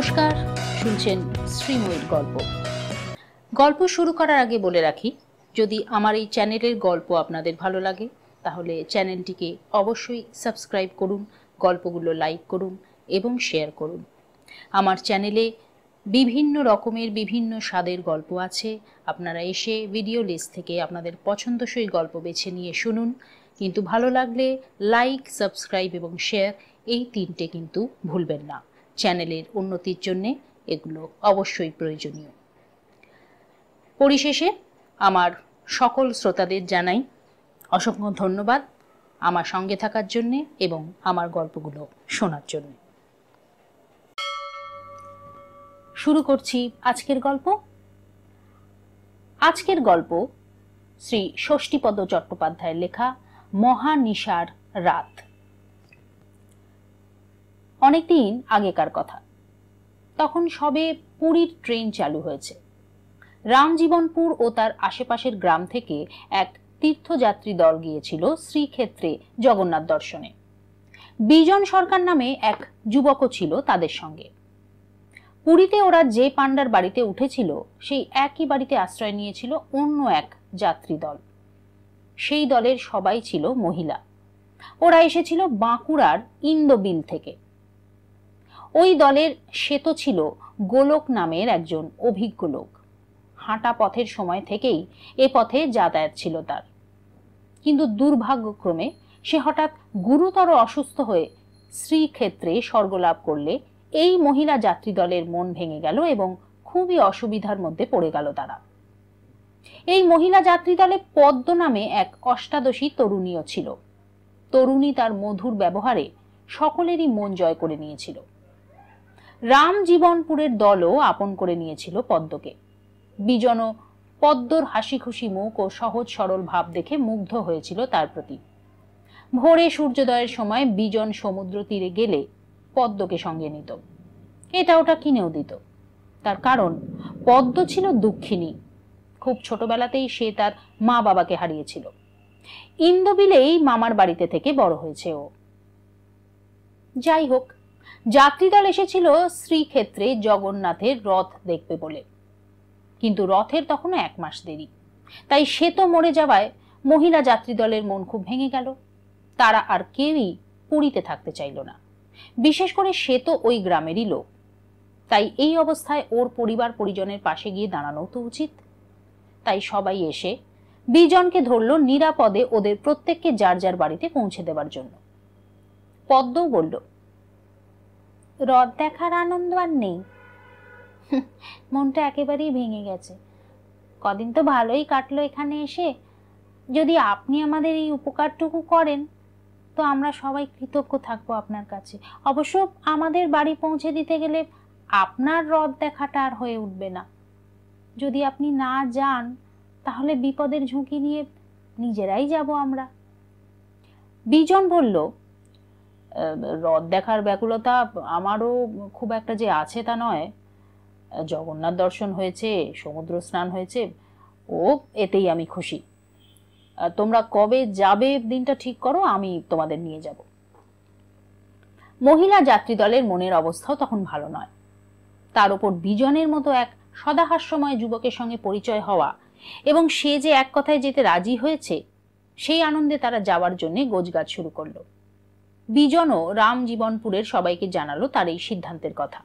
নমস্কার, শুনছেন শ্রীময়ীর গল্প। গল্প শুরু করার আগে বলে রাখি, যদি আমার এই চ্যানেলের গল্প আপনাদের ভালো লাগে তাহলে চ্যানেলটিকে অবশ্যই সাবস্ক্রাইব করুন, গল্পগুলো লাইক করুন এবং শেয়ার করুন। আমার চ্যানেলে বিভিন্ন রকমের বিভিন্ন স্বাদের গল্প আছে। আপনারা এসে ভিডিও লিস্ট থেকে আপনাদের পছন্দসই গল্প বেছে নিয়ে শুনুন, কিন্তু ভালো লাগলে লাইক, সাবস্ক্রাইব এবং শেয়ার এই তিনটে কিন্তু ভুলবেন না। চ্যানেলের উন্নতির জন্য এগুলো অবশ্যই প্রয়োজনীয়। পরিশেষে আমার সকল শ্রোতাদের জানাই অসংখ্য ধন্যবাদ আমার সঙ্গে থাকার জন্য এবং আমার গল্পগুলো শোনার জন্য। শুরু করছি আজকের গল্প। আজকের গল্প শ্রী ষষ্ঠীপদ চট্টোপাধ্যায়ের লেখা মহানিশার রাত। অনেকদিন আগেকার কথা। তখন সবে পুরীর ট্রেন চালু হয়েছে। রামজীবনপুর ও তার আশেপাশের গ্রাম থেকে এক তীর্থযাত্রী দল গিয়েছিল শ্রীক্ষেত্রে জগন্নাথ দর্শনে। বিজন সরকার নামে এক যুবকও ছিল তাদের সঙ্গে। পুরীতে ওরা যে পাণ্ডার বাড়িতে উঠেছিল সেই একই বাড়িতে আশ্রয় নিয়েছিল অন্য এক যাত্রী দল। সেই দলের সবাই ছিল মহিলা। ওরা এসেছিল বাঁকুড়ার ইন্দোবিল থেকে। ওই দলের শ্বেত ছিল গোলক নামের একজন অভিজ্ঞ লোক। হাঁটা পথের সময় থেকেই এ পথে যাতায়াত ছিল তার। কিন্তু দুর্ভাগ্যক্রমে সে হঠাৎ গুরুতর অসুস্থ হয়ে শ্রীক্ষেত্রে স্বর্গলাভ করলে এই মহিলা যাত্রী দলের মন ভেঙে গেল এবং খুবই অসুবিধার মধ্যে পড়ে গেল তারা। এই মহিলা যাত্রী দলে পদ্ম নামে এক অষ্টাদশী তরুণীও ছিল। তরুণী তার মধুর ব্যবহারে সকলেরই মন জয় করে নিয়েছিল। রামজীবনপুরের দলও আপন করে নিয়েছিল পদ্মকে। বিজন পদ্মর হাসি খুশি মুখ ও সহজ সরল ভাব দেখে মুগ্ধ হয়েছিল তার প্রতি। ভোরে সূর্যোদয়ের সময় বিজন সমুদ্র তীরে গেলে পদ্মকে সঙ্গে নিত, এটা ওটা কিনেও দিত। তার কারণ পদ্ম ছিল দুঃখিনী। খুব ছোটবেলাতেই সে তার মা বাবাকে হারিয়েছিল। ইন্দোবিলেই মামার বাড়িতে থেকে বড় হয়েছে ও। যাই হোক, যাত্রীদল এসেছিল শ্রীক্ষেত্রে জগন্নাথের রথ দেখবে বলে। কিন্তু রথের তখনও 1 মাস দেরি। তাই সে তো মরে যাওয়ায় মহিলা যাত্রী দলের মন খুব ভেঙে গেল। তারা আর কেউই পুরীতে থাকতে চাইল না। বিশেষ করে সে তো ওই গ্রামেরই লোক। তাই এই অবস্থায় ওর পরিবার পরিজনের পাশে গিয়ে দাঁড়ানো তো উচিত। তাই সবাই এসে বিজনকে ধরল নিরাপদে ওদের প্রত্যেককে যার যার বাড়িতে পৌঁছে দেবার জন্য। পদ্মও বলল, রথ দেখার আনন্দ আর নেই, মনটা একেবারেই ভেঙে গেছে। কদিন তো ভালোই কাটলো এখানে এসে। যদি আপনি আমাদের এই উপকারটুকু করেন তো আমরা সবাই কৃতজ্ঞ থাকবো আপনার কাছে। অবশ্য আমাদের বাড়ি পৌঁছে দিতে গেলে আপনার রথ দেখাটা আর হয়ে উঠবে না। যদি আপনি না যান তাহলে বিপদের ঝুঁকি নিয়ে নিজেরাই যাব আমরা। বিজন বলল, রথ দেখার ব্যাকুলতা আমারও খুব একটা যে আছে তা নয়। জগন্নাথ দর্শন হয়েছে, সমুদ্র স্নান হয়েছে, ও এতেই আমি খুশি। তোমরা কবে যাবে দিনটা ঠিক করো, আমি তোমাদের নিয়ে যাব। মহিলা যাত্রী দলের মনের অবস্থাও তখন ভালো নয়। তার উপর বিজনের মতো এক সদাহাস্যময় যুবকের সঙ্গে পরিচয় হওয়া এবং সে যে এক কথায় যেতে রাজি হয়েছে, সেই আনন্দে তারা যাওয়ার জন্য গোজগাছ শুরু করলো। বিজনও রামজীবনপুরের সবাইকে জানালো তার এই সিদ্ধান্তের কথা।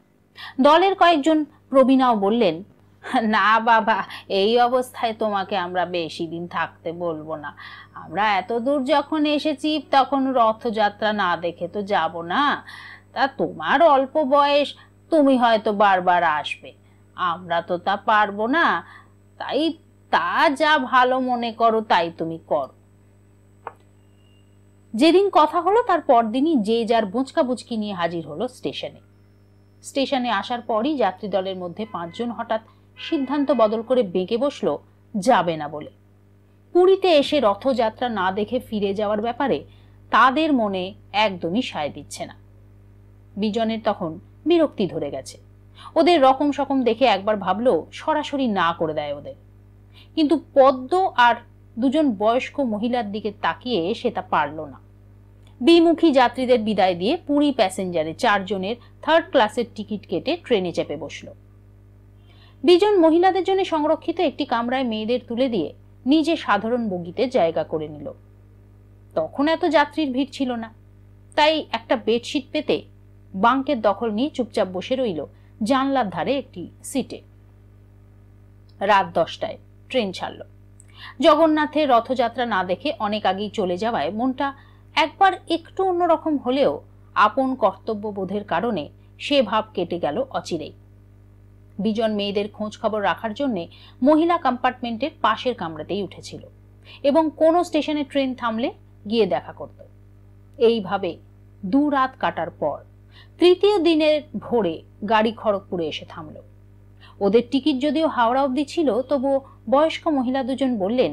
দলের কয়েকজন প্রবীণাও বললেন, না বাবা, এই অবস্থায় তোমাকে আমরা বেশি দিন থাকতে বলবো না। আমরা এত দূর যখন এসেছি তখন রথযাত্রা না দেখে তো যাব না। তা তোমার অল্প বয়স, তুমি হয়তো বারবার আসবে, আমরা তো তা পারবো না। তাই তা যা ভালো মনে করো তাই তুমি করো। যেদিন কথা হলো তার পরদিনই যে যার বুচকা বুচকি নিয়ে হাজির হলো স্টেশনে। স্টেশনে আসার পরই যাত্রী দলের মধ্যে 5 জন হঠাৎ সিদ্ধান্ত বদল করে বেঁকে বসলো যাবে না বলে। পুরীতে এসে রথযাত্রা না দেখে ফিরে যাওয়ার ব্যাপারে তাদের মনে একদমই সায় দিচ্ছে না। বিজনের তখন বিরক্তি ধরে গেছে। ওদের রকম সকম দেখে একবার ভাবলো সরাসরি না করে দেয় ওদের। কিন্তু পদ্ম আর 2 জন বয়স্ক মহিলার দিকে তাকিয়ে সে তা পারল না। বিমুখী যাত্রীদের বিদায় দিয়ে পুরী প্যাসেঞ্জারে 4 জনের 3rd ক্লাসের টিকিট কেটে ট্রেনে চেপে বসল। বিজন মহিলাদের জন্য সংরক্ষিত একটি কামরায় মেয়েদের তুলে দিয়ে নিজে সাধারণ বগিতে জায়গা করে নিল। তখন এত যাত্রীর ভিড় ছিল না, তাই একটা বেডশিট পেতে বাঙ্কের দখল নিয়ে চুপচাপ বসে রইল জানলার ধারে একটি সিটে। রাত 10টায় ট্রেন ছাড়ল। জগন্নাথের রথযাত্রা না দেখে অনেক আগেই চলে যাওয়ায় মনটা একবার একটু অন্যরকম হলেও আপন কর্তব্যবোধের কারণে সে ভাব কেটে গেল অচিরেই। বিজন মেয়েদের খোঁজ খবর রাখার জন্য মহিলা কম্পার্টমেন্টের পাশের কামরাতেই উঠেছিল এবং কোনো স্টেশনে ট্রেন থামলে গিয়ে দেখা করত। এইভাবে 2 রাত কাটার পর 3য় দিনের ভোরে গাড়ি খড়গপুরে এসে থামল। ওদের টিকিট যদিও হাওড়া অবধি ছিল, তবুও বয়স্ক মহিলা দুজন বললেন,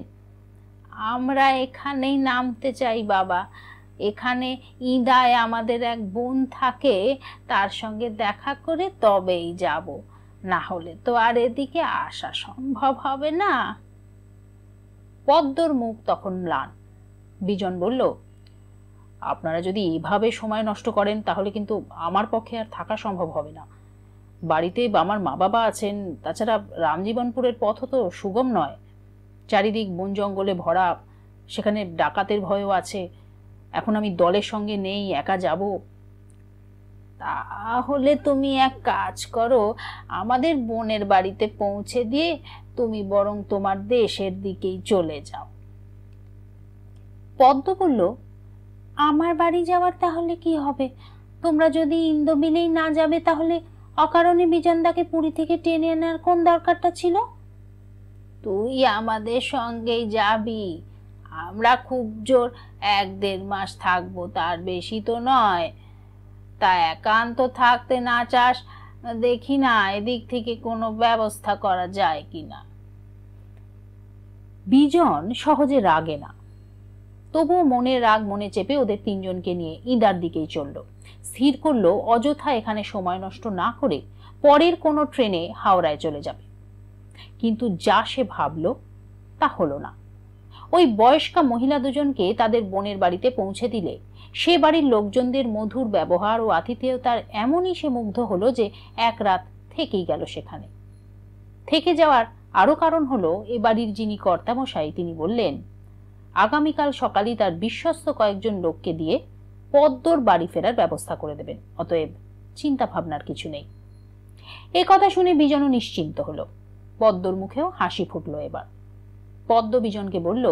আমরা এখানেই নামতে চাই বাবা, এখানে ইদায় আমাদের এক বোন থাকে, তার সঙ্গে দেখা করে তবেই যাব, না হলে তো আর এদিকে আসা সম্ভব হবে না। পদ্মর মুখ তখন ম্লান। বিজন বলল, আপনারা যদি এইভাবে সময় নষ্ট করেন তাহলে কিন্তু আমার পক্ষে আর থাকা সম্ভব হবে না। বাড়িতে আমার মা বাবা আছেন, তাছাড়া রামজীবনপুরের পথও তো সুগম নয়, চারিদিক বন জঙ্গলে ভরা, সেখানে ডাকাতের ভয়ও আছে। এখন আমি দলের সঙ্গে নেই, একা যাব। তাহলে তুমি এক কাজ করো, আমাদের বোনের বাড়িতে পৌঁছে দিয়ে তুমি বরং তোমার দেশের দিকেই চলে যাও। পদ্ম বলল, আমার বাড়ি যাওয়ার তাহলে কি হবে? তোমরা যদি ইন্দোবিলেই না যাবে তাহলে অকারণে বিজনদাকে পুরী থেকে টেনে আনার কোন দরকারটা ছিল? তুই আমাদের সঙ্গেই যাবি, আমরা খুব জোর 1-1.5 মাস থাকবো, তার বেশি তো নয়। তা একান্ত থাকতে না চাস, দেখি না এদিক থেকে কোনো ব্যবস্থা করা যায় কিনা। বিজন সহজে রাগে না, তবুও মনের রাগ মনে চেপে ওদের 3 জনকে নিয়ে ইদার দিকেই চলল। স্থির করলো অযথা এখানে সময় নষ্ট না করে পরের কোনো ট্রেনে হাওড়ায় চলে যাবে। কিন্তু যা সে ভাবল তা হলো না। ওই বয়স্কা মহিলা দুজনকে তাদের বোনের বাড়িতে পৌঁছে দিলে সে বাড়ির লোকজনদের মধুর ব্যবহার ও আতিথেয়তার এমনই সে মুগ্ধ হলো যে 1 রাত থেকেই গেল সেখানে। থেকে যাওয়ার আরো কারণ হলো এ বাড়ির যিনি কর্তামশাই তিনি বললেন, আগামীকাল সকালেই তার বিশ্বস্ত কয়েকজন লোককে দিয়ে পদ্মর বাড়ি ফেরার ব্যবস্থা করে দেবেন, অতএব চিন্তা ভাবনার কিছু নেই। এ কথা শুনে বিজনও নিশ্চিন্ত হলো। পদ্মর মুখেও হাসি ফুটলো এবার। পদ্ম বিজনকে বলল,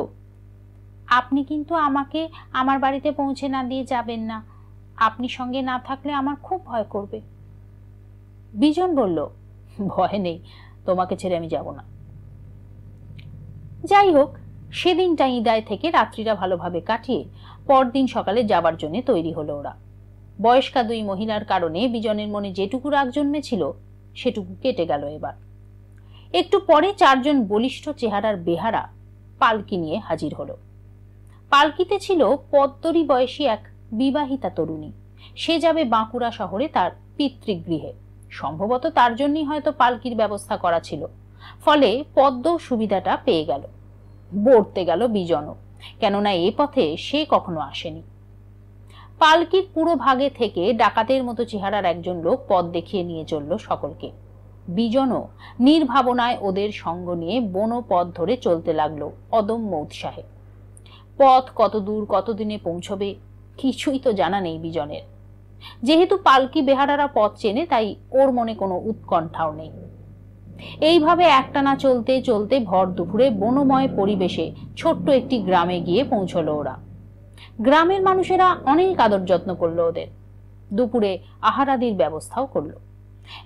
আপনি কিন্তু আমাকে আমার বাড়িতে পৌঁছে না দিয়ে যাবেন না, আপনি সঙ্গে না থাকলে আমার খুব ভয় করবে। বিজন বলল, ভয় নেই, তোমাকে ছেড়ে আমি যাব না। যাই হোক, সেদিনটা ইদায় থেকে রাত্রিটা ভালোভাবে কাটিয়ে পরদিন সকালে যাবার জন্য তৈরি হলো ওরা। বয়স্কা 2 মহিলার কারণে বিজনের মনে যেটুকু রাগ জন্মেছিল সেটুকু কেটে গেল এবার। একটু পরে 4 জন বলিষ্ঠ চেহারার বেহারা পালকি নিয়ে হাজির হলো। পালকিতে ছিল পদ্মরি বয়সী এক বিবাহিতা তরুণী। সে যাবে বাঁকুড়া শহরে তার পিতৃগৃহে। সম্ভবত তার জন্যই হয়তো পালকির ব্যবস্থা করা ছিল, ফলে পদ্ম সুবিধাটা পেয়ে গেল। বর্তে গেল বিজনও, কেননা এ পথে সে কখনো আসেনি। পালকির পুরো ভাগে থেকে ডাকাতের মতো চেহারার একজন লোক পথ দেখিয়ে নিয়ে চলল সকলকে। বিজনও নির্ভাবনায় ওদের সঙ্গ নিয়ে বন পথ ধরে চলতে লাগলো অদম্য উৎসাহে। পথ কত দূর কতদিনে পৌঁছবে কিছুই তো জানা নেই বিজনের। যেহেতু পালকি বেহারারা পথ চেনে, তাই ওর মনে কোনো উৎকণ্ঠাও নেই। এইভাবে একটানা চলতে চলতে ভর দুপুরে বনময় পরিবেশে ছোট্ট একটি গ্রামে গিয়ে পৌঁছলো ওরা। গ্রামের মানুষেরা অনেক আদর যত্ন করলো ওদের। দুপুরে আহারাদির ব্যবস্থাও করলো,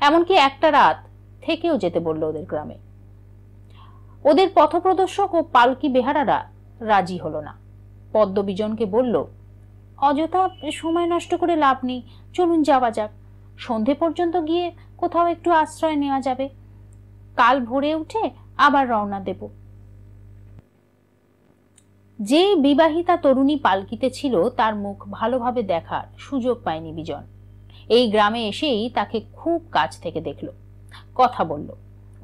এমনকি একটা রাত থেকেও যেতে বললো ওদের গ্রামে। ওদের পথপ্রদর্শক ও পালকি বেহারারা রাজি হলো না। পদ্ম বিজনকে বলল, অযথা সময় নষ্ট করে লাভ নেই, চলুন যাওয়া যাক। সন্ধে পর্যন্ত গিয়ে কোথাও একটু আশ্রয় নেওয়া যাবে, কাল ভোরে উঠে আবার রওনা দেব। যে বিবাহিতা তরুণী পালকিতে ছিল তার মুখ ভালোভাবে দেখার সুযোগ পায়নি বিজন। এই গ্রামে এসেই তাকে খুব কাছ থেকে দেখল, কথা বলল।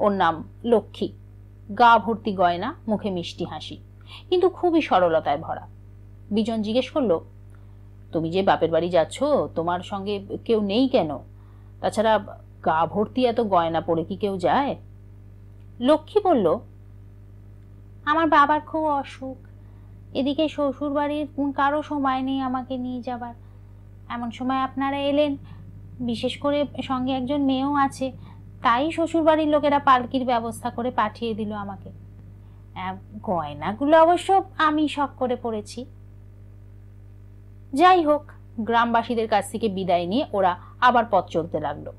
ওর নাম লক্ষ্মী, গা ভর্তি গয়না, মুখে মিষ্টি হাসি, কিন্তু খুবই সরলতায় ভরা। বিজন জিজ্ঞেস করল, তুমি যে বাপের বাড়ি যাচ্ছ, তোমার সঙ্গে কেউ নেই কেন? তাছাড়া গা ভর্তি এত গয়না পরে কি কেউ যায়? লক্ষ্মী বলল, আমার বাবার খুব অসুখ, এদিকে শ্বশুর বাড়ির কারো সময় নেই আমাকে নিয়ে যাবার। এমন সময় আপনারা এলেন, বিশেষ করে সঙ্গে একজন মেয়েও আছে, তাই শ্বশুর বাড়ির লোকেরা পালকির ব্যবস্থা করে পাঠিয়ে দিল আমাকে। গয়নাগুলো অবশ্য আমি শখ করে পড়েছি। যাই হোক, গ্রামবাসীদের কাছ থেকে বিদায় নিয়ে ওরা আবার পথ চলতে লাগলো।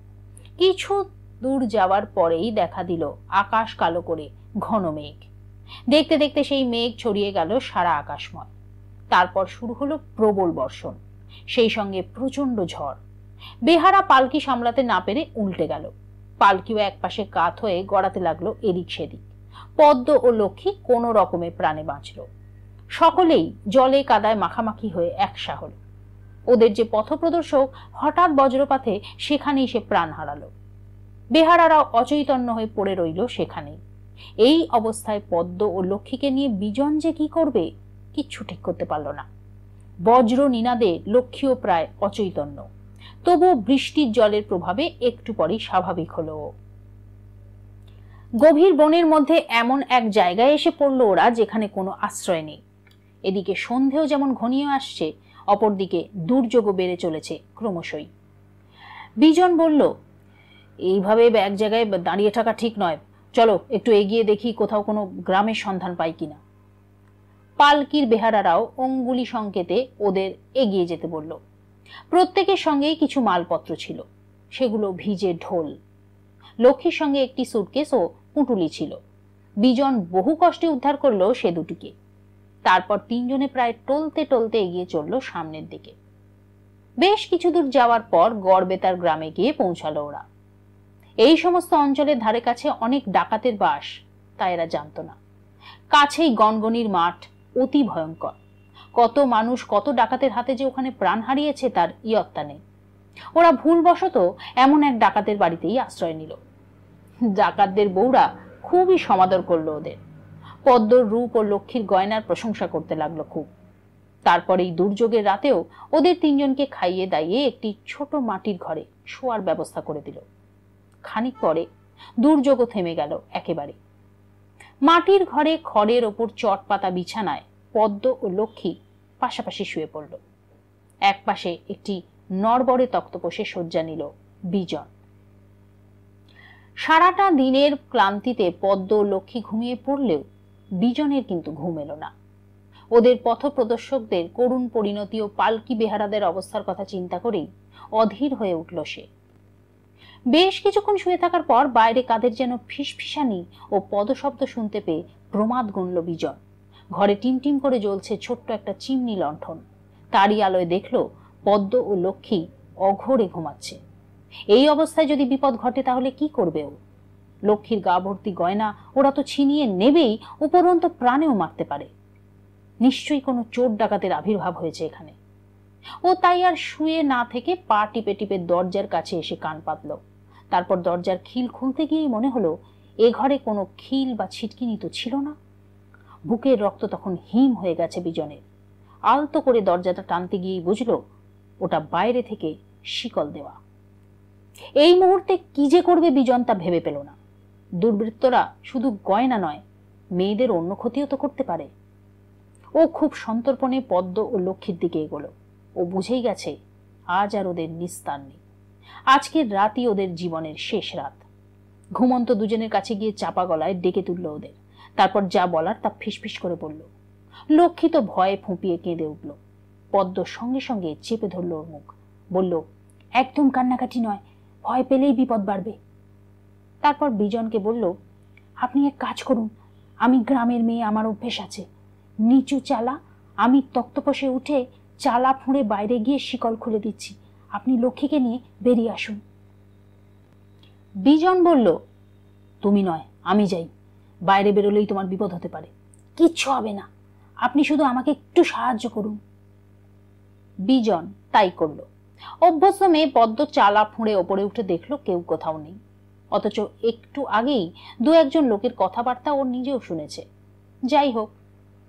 কিছু দূর যাওয়ার পরেই দেখা দিল আকাশ কালো করে ঘন মেঘ। দেখতে দেখতে সেই মেঘ ছড়িয়ে গেল সারা আকাশময়। তারপর শুরু হলো প্রবল বর্ষণ, সেই সঙ্গে প্রচন্ড ঝড়। বেহারা পালকি সামলাতে না পেরে উল্টে গেল। পালকিও একপাশে কাত হয়ে গড়াতে লাগলো এদিক সেদিক। পদ্ম ও লক্ষ্মী কোনো রকমে প্রাণে বাঁচল। সকলেই জলে কাদায় মাখামাখি হয়ে একসা হল। ওদের যে পথপ্রদর্শক হঠাৎ বজ্রপাতে সেখানেই সে প্রাণ হারালো। বেহারারাও অচৈতন্য হয়ে পড়ে রইল সেখানেই। এই অবস্থায় পদ্ম ও লক্ষ্মীকে নিয়ে বিজন যে কি করবে কিচ্ছু ঠিক করতে পারল না। বজ্র নিনাদে লক্ষ্মীও প্রায় অচৈতন্য, তবুও বৃষ্টির জলের প্রভাবে একটু পরেই স্বাভাবিক হলো। গভীর বনের মধ্যে এমন এক জায়গায় এসে পড়লো ওরা যেখানে কোনো আশ্রয় নেই। এদিকে সন্ধেও যেমন ঘনিয়ে আসছে, অপরদিকে দুর্যোগও বেড়ে চলেছে ক্রমশই। বিজন বলল, এইভাবে এক জায়গায় দাঁড়িয়ে থাকা ঠিক নয়, চলো একটু এগিয়ে দেখি কোথাও কোনো গ্রামের সন্ধান পাই কিনা। পালকির বেহারারাও অঙ্গুলি সংকেতে ওদের এগিয়ে যেতে বলল। প্রত্যেকের সঙ্গেই কিছু মালপত্র ছিল, সেগুলো ভিজে ঢোল। লক্ষ্মীর সঙ্গে একটি সুটকেস ও পুঁটুলি ছিল। বিজন বহু কষ্টে উদ্ধার করলো সে দুটিকে। তারপর তিনজনে প্রায় টলতে টলতে এগিয়ে চলল সামনের দিকে। বেশ কিছু দূর যাওয়ার পর গড়বেতার গ্রামে গিয়ে পৌঁছালো ওরা। এই সমস্ত অঞ্চলের ধারে কাছে অনেক ডাকাতের বাস, তা এরা জানত না। কাছেই গনগনির মাঠ, অতি ভয়ঙ্কর। কত মানুষ কত ডাকাতের হাতে যে ওখানে প্রাণ হারিয়েছে তার ইয়ত্তা নেই। ওরা ভুলবশত এমন এক ডাকাতের বাড়িতেই আশ্রয় নিল। ডাকাতদের বউরা খুবই সমাদর করলো ওদের। পদ্মর রূপ ও লক্ষ্মীর গয়নার প্রশংসা করতে লাগলো খুব। তারপর এই দুর্যোগের রাতেও ওদের তিনজনকে খাইয়ে দাইয়ে একটি ছোট মাটির ঘরে শোয়ার ব্যবস্থা করে দিল। খানিক পরে দুর্যোগও থেমে গেল একেবারে। মাটির ঘরে খড়ের ওপর চট পাতা বিছানায় পদ্ম ও লক্ষ্মী পাশাপাশি শুয়ে পড়ল। এক পাশে একটি নড়বড়ে তক্তপোষে শয্যা নিল বিজন। সারাটা দিনের ক্লান্তিতে পদ্ম ও লক্ষ্মী ঘুমিয়ে পড়লেও বিজনের কিন্তু ঘুম এলো না। ওদের পথপ্রদর্শকদের করুণ পরিণতি ও পালকি বেহারাদের অবস্থার কথা চিন্তা করেই অধীর হয়ে উঠল সে। বেশ কিছুক্ষণ শুয়ে থাকার পর বাইরে কাদের যেন ফিসফিসানি ও পদশব্দ শুনতে পেয়ে প্রমাদ গুনল বিজন। ঘরে টিমটিম করে জ্বলছে ছোট্ট একটা চিমনি লণ্ঠন। তারই আলোয় দেখল পদ্ম ও লক্ষ্মী অঘোরে ঘুমাচ্ছে। এই অবস্থায় যদি বিপদ ঘটে তাহলে কি করবে ও? লক্ষ্মীর গা ভর্তি গয়না ওরা তো ছিনিয়ে নেবেই, উপরন্ত প্রাণেও মারতে পারে। নিশ্চয়ই কোনো চোর ডাকাতের আবির্ভাব হয়েছে এখানে। ও তাই আর শুয়ে না থেকে পা টিপে টিপে দরজার কাছে এসে কান পাতল। তারপর দরজার খিল খুলতে গিয়ে মনে হলো এ ঘরে কোনো খিল বা ছিটকিনি তো ছিল না। বুকের রক্ত তখন হিম হয়ে গেছে বিজনের। আলতো করে দরজাটা টানতে গিয়েই বুঝলো ওটা বাইরে থেকে শিকল দেওয়া। এই মুহূর্তে কি যে করবে বিজন তা ভেবে পেল না। দুর্বৃত্তরা শুধু গয়না নয়, মেয়েদের অন্য ক্ষতিও তো করতে পারে। ও খুব সন্তর্পণে পদ্ম ও লক্ষ্মীর দিকে এগোলো। ও বুঝেই গেছে আজ আর ওদের নিস্তার নেই। আজকের রাতই ওদের জীবনের শেষ রাত। ঘুমন্ত দুজনের কাছে গিয়ে চাপা গলায় ডেকে তুলল ওদের। তারপর যা বলার তা ফিসফিস করে বলল। লক্ষ্মী তো ভয়ে ফুঁপিয়ে কেঁদে উঠল। পদ্ম সঙ্গে সঙ্গে চেপে ধরল ওর মুখ, বলল, একদম কান্নাকাটি নয়, ভয় পেলেই বিপদ বাড়বে। তারপর বিজনকে বলল, আপনি এক কাজ করুন, আমি গ্রামের মেয়ে, আমার অভ্যেস আছে। নিচু চালা, আমি তক্তপোষে উঠে চালা ফুঁড়ে বাইরে গিয়ে শিকল খুলে দিচ্ছি, আপনি লক্ষ্মীকে নিয়ে বেরিয়ে আসুন। বিজন বলল, তুমি নয়, আমি যাই। বাইরে বেরোলেই তোমার বিপদ হতে পারে। কিচ্ছু হবে না, আপনি শুধু আমাকে একটু সাহায্য করুন। বিজন তাই করল। অভ্যস্ত মেয়ে পদ্ম চালা ফুঁড়ে ওপরে উঠে দেখলো কেউ কোথাও নেই। অথচ একটু আগেই দু একজন লোকের কথাবার্তা ওর নিজেও শুনেছে। যাই হোক,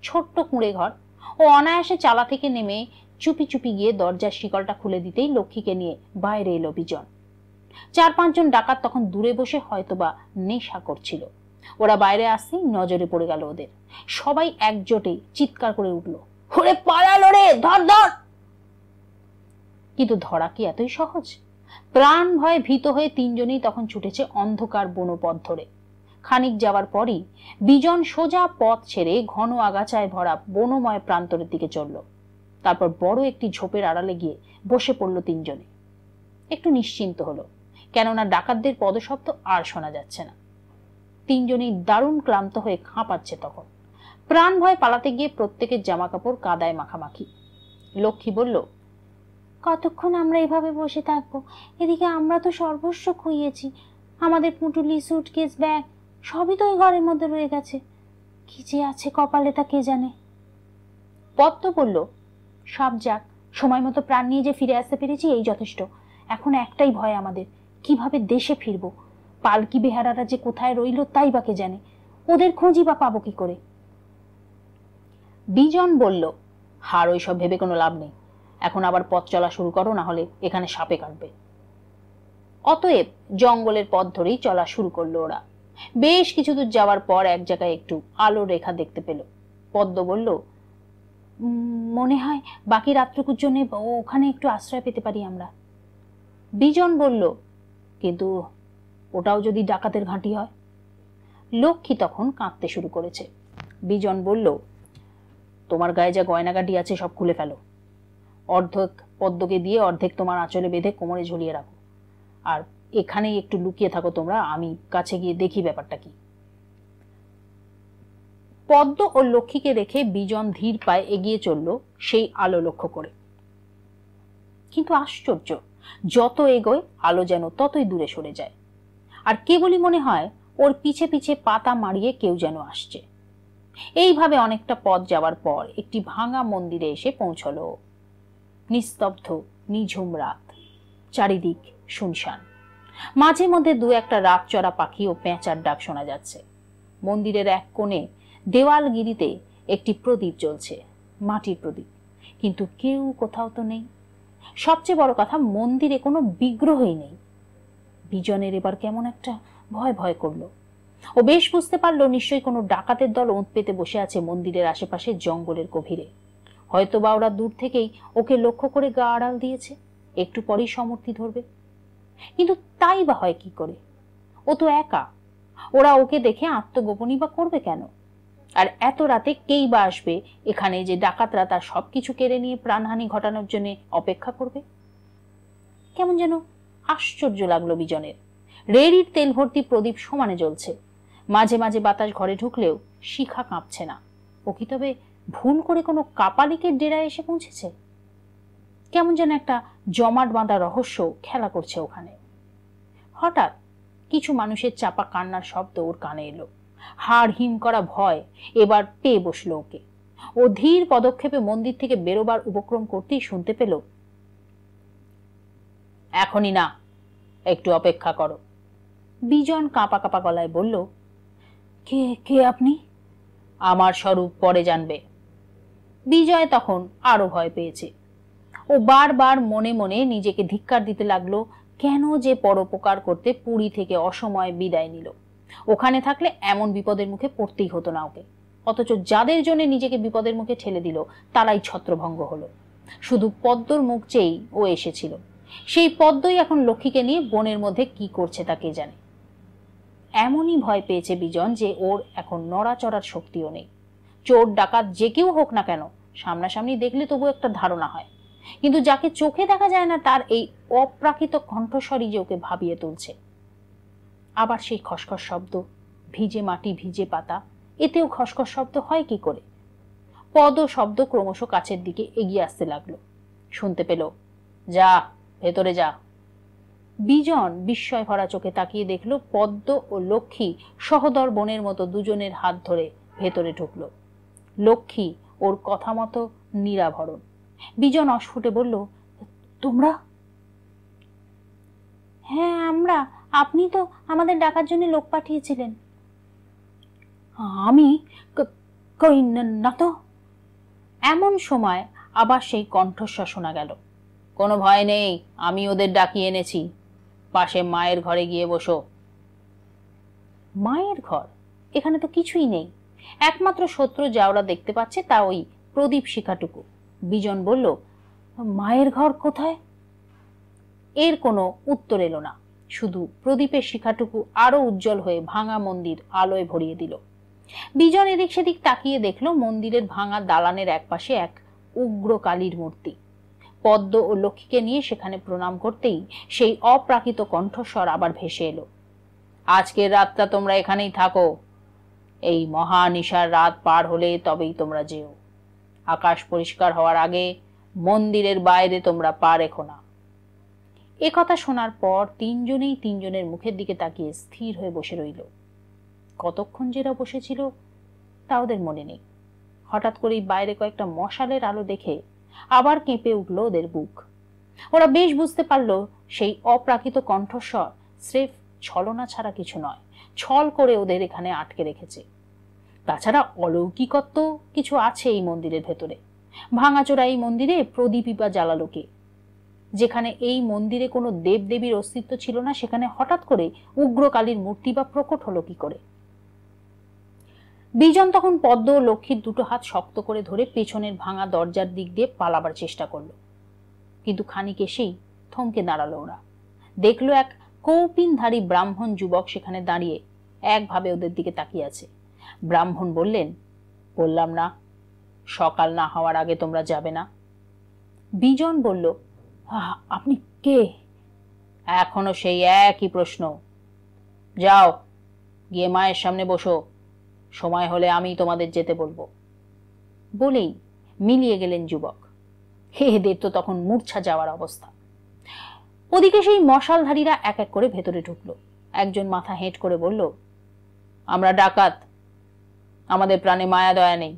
ছোট্ট কুঁড়ে ঘর। ও অনায়াসে চালা থেকে নেমে চুপি চুপি গিয়ে দরজার শিকলটা খুলে দিতেই লক্ষ্মীকে নিয়ে বাইরে এলো বিজন। 4-5 জন ডাকাত তখন দূরে বসে হয়তোবা নেশা করছিল। ওরা বাইরে আসতেই নজরে পড়ে গেল ওদের। সবাই একজোটে চিৎকার করে উঠল, ওরে পালালো রে, ধর ধর। কিন্তু ধরা কি এতই সহজ? প্রাণ ভয়ে ভীত হয়ে 3 জনেই তখন ছুটেছে অন্ধকার বনপথ ধরে। খানিক যাওয়ার পরই বিজন সোজা পথ ছেড়ে ঘন আগাছায় ভরা বনময় প্রান্তরের দিকে চলল। তারপর বড় একটি ঝোপের আড়ালে গিয়ে বসে পড়ল 3 জনে। একটু নিশ্চিন্ত হলো, কেননা ডাকাতদের পদশব্দ আর শোনা যাচ্ছে না। 3 জনেই দারুণ ক্লান্ত হয়ে হাঁপাচ্ছে তখন। প্রাণ ভয় পালাতে গিয়ে প্রত্যেকের জামা কাপড় কাদায় মাখামাখি। লক্ষ্মী বলল, কতক্ষণ আমরা এভাবে বসে থাকবো? এদিকে আমরা তো সর্বস্ব খুইয়েছি, আমাদের পুঁটুলি, সুটকেস, ব্যাগ সবই তো ওই ঘরের মধ্যে রয়ে গেছে। কি যে আছে কপালে তা কে জানে। পদ্ম বলল, সব যাক, সময় মতো প্রাণ নিয়ে যে ফিরে আসতে পেরেছি এই যথেষ্ট। এখন একটাই ভয় আমাদের, কিভাবে দেশে ফিরবো। পালকি বেহারারা যে কোথায় রইল তাই বা কে জানে, ওদের খোঁজই বা পাবো কি করে। বিজন বলল, হার ওইসব ভেবে কোনো লাভ নেই, এখন আবার পথ চলা শুরু করো, না হলে এখানে সাপে কাটবে। অতএব জঙ্গলের পথ ধরেই চলা শুরু করলো ওরা। বেশ কিছু দূর যাওয়ার পর এক জায়গায় একটু আলোর রেখা দেখতে পেল। পদ্ম বলল, মনে হয় বাকি রাতটুকুর জন্য ওখানে একটু আশ্রয় পেতে পারি আমরা। বিজন বলল, কিন্তু ওটাও যদি ডাকাতের ঘাঁটি হয়। লক্ষ্মী তখন কাঁদতে শুরু করেছে। বিজন বলল, তোমার গায়ে যা গয়নাগাটি আছে সব খুলে ফেলো, অর্ধেক পদ্মকে দিয়ে অর্ধেক তোমার আঁচলে বেঁধে কোমরে ঝুলিয়ে রাখো, আর এখানেই একটু লুকিয়ে থাকো তোমরা, আমি কাছে গিয়ে দেখি ব্যাপারটা কি। পদ্ম ও লক্ষ্মীকে রেখে বিজন ধীর পায়ে এগিয়ে চলল সেই আলো লক্ষ্য করে। কিন্তু আশ্চর্য, যত এগোয় আলো যেন ততই দূরে সরে যায়, আর কেবলই মনে হয় ওর পিছে পিছে পাতা মারিয়ে কেউ যেন আসছে। এইভাবে অনেকটা পথ যাওয়ার পর একটি ভাঙা মন্দিরে এসে পৌঁছলো। নিস্তব্ধ নিঝুম রাত, চারিদিক শুনশান। মাঝে মধ্যে 2-1টা রাত চড়া পাখি ও পেঁচার ডাক শোনা যাচ্ছে। মন্দিরের এক কোণে দেওয়ালগিরিতে একটি প্রদীপ জ্বলছে, মাটির প্রদীপ, কিন্তু কেউ কোথাও তো নেই। সবচেয়ে বড় কথা, মন্দিরে কোনো বিগ্রহই নেই। বিজনের এবার কেমন একটা ভয় ভয় করলো। ও বেশ বুঝতে পারলো নিশ্চয়ই কোনো ডাকাতের দল ওঁত পেতে বসে আছে মন্দিরের আশেপাশে জঙ্গলের গভীরে। হয়তো বা ওরা দূর থেকেই ওকে লক্ষ্য করে গা আড়াল দিয়েছে, একটু পরেই সমর্থি ধরবে। কিন্তু তাই বা হয় কি করে? ও তো একা, ওরা ওকে দেখে আত্মগোপনই বা করবে কেন? আর এত রাতে কেই বা আসবে এখানে যে ডাকাতরা তার সবকিছু কেড়ে নিয়ে প্রাণহানি ঘটানোর জন্য অপেক্ষা করবে? কেমন যেন আশ্চর্য লাগলো বিজনের। রেড়ির তেল ভর্তি প্রদীপ সমানে জ্বলছে, মাঝে মাঝে বাতাস ঘরে ঢুকলেও শিখা কাঁপছে না। ও কি তবে ভুল করে কোনো কাপালিকের ডেরায় এসে পৌঁছেছে? কেমন যেন একটা জমাট বাঁধা রহস্য খেলা করছে ওখানে। হঠাৎ কিছু মানুষের চাপা কান্নার শব্দ ওর কানে এলো। হাড় হিম করা ভয় এবার পেয়ে বসলো ওকে। ও ধীর পদক্ষেপে মন্দির থেকে বেরোবার উপক্রম করতেই শুনতে পেল, এখনই না, একটু অপেক্ষা করো। বিজন কাঁপা কাঁপা গলায় বলল, কে কে আপনি? আমার স্বরূপ পরে জানবে। বিজয় তখন আরো ভয় পেয়েছে। ও বারবার মনে মনে নিজেকে ধিক্কার দিতে লাগলো, কেন যে পরোপকার করতে পুরী থেকে অসময়ে বিদায় নিল। ওখানে থাকলে এমন বিপদের মুখে পড়তেই হতো না ওকে। অথচ যাদের জন্য নিজেকে বিপদের মুখে ঠেলে দিল তারাই ছত্রভঙ্গ হলো। শুধু পদ্মর মুখ চেয়েই ও এসেছিল। সেই পদ্মই এখন লক্ষ্মীকে নিয়ে বনের মধ্যে কি করছে তা কে জানে। এমনই ভয় পেয়েছে বিজন যে ওর এখন নড়াচড়ার শক্তিও নেই। চোর ডাকাত যে কেউ হোক না কেন, সামনাসামনি দেখলে তবু একটা ধারণা হয়, কিন্তু যাকে চোখে দেখা যায় না তার এই অপ্রাকৃত কণ্ঠস্বরই যে ওকে ভাবিয়ে তুলছে। আবার সেই খসখস শব্দ, ভিজে মাটি ভিজে পাতা, এতেও খসখস শব্দ হয় কি করে? পদ শব্দ ক্রমশ কাছের দিকে এগিয়ে আসতে লাগলো। শুনতে পেল, যা ভেতরে যা। বিজন বিস্ময় ভরা চোখে তাকিয়ে দেখলো পদ্ম ও লক্ষ্মী সহদর বোনের মতো দুজনের হাত ধরে ভেতরে ঢুকলো। লক্ষ্মী ওর কথা মতো নিরাভরণ। বিজন অস্ফুটে বলল, তোমরা? হ্যাঁ আমরা, আপনি তো আমাদের ডাকার জন্য লোক পাঠিয়েছিলেন। আমি? কই না তো। এমন সময় আবার সেই কণ্ঠস্বর শোনা গেল, কোনো ভয় নেই, আমি ওদের ডাকিয়ে এনেছি, পাশে মায়ের ঘরে গিয়ে বসো। মায়ের ঘর? এখানে তো কিছুই নেই, একমাত্র শত্রু যা ওরা দেখতে পাচ্ছে তা ওই প্রদীপ শিখাটুকু। বিজন বলল, মায়ের ঘর কোথায়? এর কোনো উত্তর এলো না, শুধু প্রদীপের শিখাটুকু আরো উজ্জ্বল হয়ে ভাঙা মন্দির আলোয় ভরিয়ে দিল। বিজন এদিক সেদিক তাকিয়ে দেখলো মন্দিরের ভাঙা দালানের একপাশে এক উগ্র কালীর মূর্তি। পদ্ম ও লক্ষ্মীকে নিয়ে সেখানে প্রণাম করতেই সেই অপ্রাকৃত কণ্ঠস্বর আবার ভেসে এলো, আজকের রাতটা তোমরা এখানেই থাকো, এই মহানিশার রাত পার হলে তবেই তোমরা যেও, আকাশ পরিষ্কার হওয়ার আগে মন্দিরের বাইরে তোমরা পা রেখো না। এ কথা শোনার পর তিনজনেই তিনজনের মুখের দিকে তাকিয়ে স্থির হয়ে বসে রইল। কতক্ষণ যেরা বসেছিল তা ওদের মনে নেই। হঠাৎ করেই বাইরে কয়েকটা মশালের আলো দেখে আবার কেঁপে উঠল ওদের বুক। ওরা বেশ বুঝতে পারল সেই অপ্রাকৃত কণ্ঠস্বর স্রেফ ছলনা ছাড়া কিছু নয়, ছল করে ওদের এখানে আটকে রেখেছে। তাছাড়া অলৌকিকত্ব কিছু আছে এই মন্দিরের ভেতরে। ভাঙাচোরা এই মন্দিরে প্রদীপই বা জ্বালালো কে? যেখানে এই মন্দিরে কোনো দেবদেবীর অস্তিত্ব ছিল না, সেখানে হঠাৎ করে উগ্র কালীর মূর্তি বা প্রকট হলো কি করে? বিজন তখন পদ্ম ও লক্ষ্মীর দুটো হাত শক্ত করে ধরে পেছনের ভাঙা দরজার দিক দিয়ে পালাবার চেষ্টা করলো, কিন্তু খানিক এসেই থমকে দাঁড়ালো ওরা। দেখলো এক কৌপিনধারী ব্রাহ্মণ যুবক সেখানে দাঁড়িয়ে একভাবে ওদের দিকে তাকিয়ে আছে। ব্রাহ্মণ বললেন, বললাম না সকাল না হওয়ার আগে তোমরা যাবে না? বিজন বলল, আপনি কে? এখনো সেই একই প্রশ্ন। যাও গিয়ে মায়ের সামনে বসো, সময় হলে আমি তোমাদের যেতে বলবো। বলেই মিলিয়ে গেলেন যুবক। এদের তো তখন মূর্ছা যাওয়ার অবস্থা। ওদিকে সেই মশালধারীরা এক এক করে ভেতরে ঢুকলো। একজন মাথা হেঁট করে বলল, আমরা ডাকাত, আমাদের প্রাণে মায়া দয়া নেই।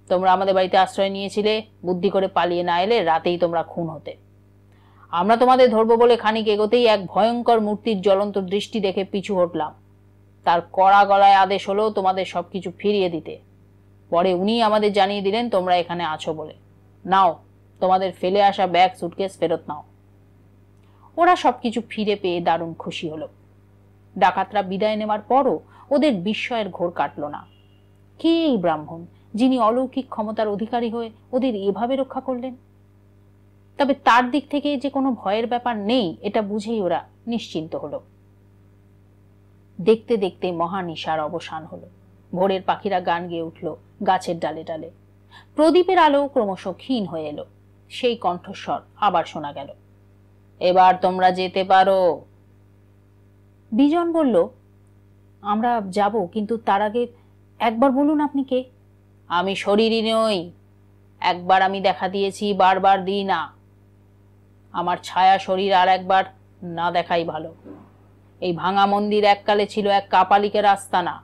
তোমরা আমাদের বাড়িতে আশ্রয় নিয়েছিলে, বুদ্ধি করে পালিয়ে না এলে রাতেই তোমরা খুন হতে। আমরা তোমাদের ধরবো বলে খানিক এগোতেই এক ভয়ঙ্কর মূর্তির জ্বলন্ত দৃষ্টি দেখে পিছু হটলাম। তার কড়া গলায় আদেশ হলো তোমাদের সবকিছু ফিরিয়ে দিতে। পরে উনি আমাদের জানিয়ে দিলেন তোমরা এখানে আছো বলে। নাও তোমাদের ফেলে আসা ব্যাগ সুটকেস ফেরত নাও। ওরা সবকিছু ফিরে পেয়ে দারুণ খুশি হলো। ডাকাতরা বিদায় নেওয়ার পরও ওদের বিস্ময়ের ঘোর কাটল না। কে এই ব্রাহ্মণ যিনি অলৌকিক ক্ষমতার অধিকারী হয়ে ওদের এভাবে রক্ষা করলেন? তবে তার দিক থেকে যে কোনো ভয়ের ব্যাপার নেই এটা বুঝেই ওরা নিশ্চিন্ত হলো। দেখতে দেখতে মহানিশার অবসান হলো। ভোরের পাখিরা গান গেয়ে উঠল গাছের ডালে ডালে। প্রদীপের আলো ক্রমশ ক্ষীণ হয়ে এলো। সেই কণ্ঠস্বর আবার শোনা গেল, এবার তোমরা যেতে পারো। বিজন বলল, আমরা যাব, কিন্তু তার আগে একবার বলুন আপনি কে? আমি শরীরই নই, একবার আমি দেখা দিয়েছি, বারবার দিই না। আমার ছায়া শরীর আর একবার না দেখাই ভালো। এই ভাঙা মন্দির এককালে ছিল এক কাপালিকের আস্তানা।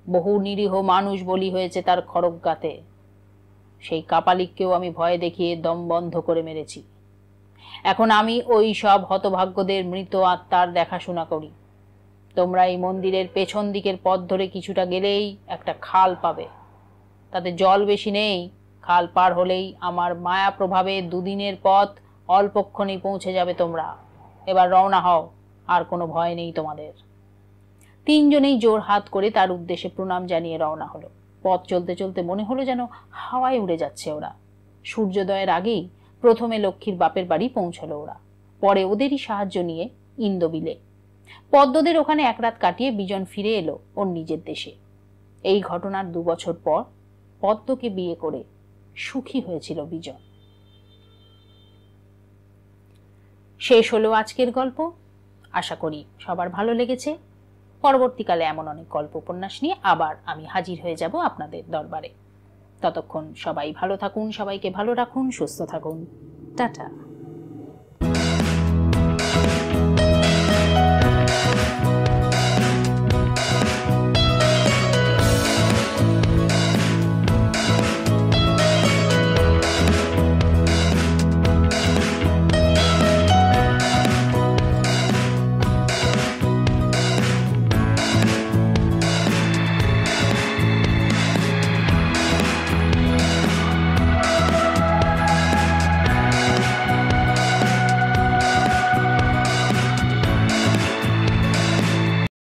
বহু নিরীহ মানুষ বলি হয়েছে তার খড়গগাতে। সেই কাপালিককেও আমি ভয় দেখিয়ে দম বন্ধ করে মেরেছি। এখন আমি ওই সব হতভাগ্যদের মৃত আত্মার দেখাশোনা করি। তোমরা এই মন্দিরের পেছন দিকের পথ ধরে কিছুটা গেলেই একটা খাল পাবে। তাতে জল বেশি নেই, খাল পার হলেই আমার মায়া প্রভাবে দুদিনের পথ অল্পক্ষণেই পৌঁছে যাবে তোমরা। এবার রওনা হও, আর কোনো ভয় নেই তোমাদের। তিনজনেই জোর হাত করে তার উদ্দেশ্যে প্রণাম জানিয়ে রওনা হলো। পথ চলতে চলতে মনে হলো যেন হাওয়ায় উড়ে যাচ্ছে ওরা। সূর্যোদয়ের আগেই প্রথমে লক্ষ্মীর বাপের বাড়ি পৌঁছলো ওরা, পরে ওদেরই সাহায্য নিয়ে ইন্দোবিলে। পদ্মদের ওখানে এক রাত কাটিয়ে বিজন ফিরে এলো ওর নিজের দেশে। এই ঘটনার 2 বছর পর পদ্মকে বিয়ে করে সুখী হয়েছিল বিজন। শেষ হলো আজকের গল্প। আশা করি সবার ভালো লেগেছে। পরবর্তীকালে এমন অনেক গল্প উপন্যাস নিয়ে আবার আমি হাজির হয়ে যাব আপনাদের দরবারে। ততক্ষণ সবাই ভালো থাকুন, সবাইকে ভালো রাখুন, সুস্থ থাকুন। টাটা।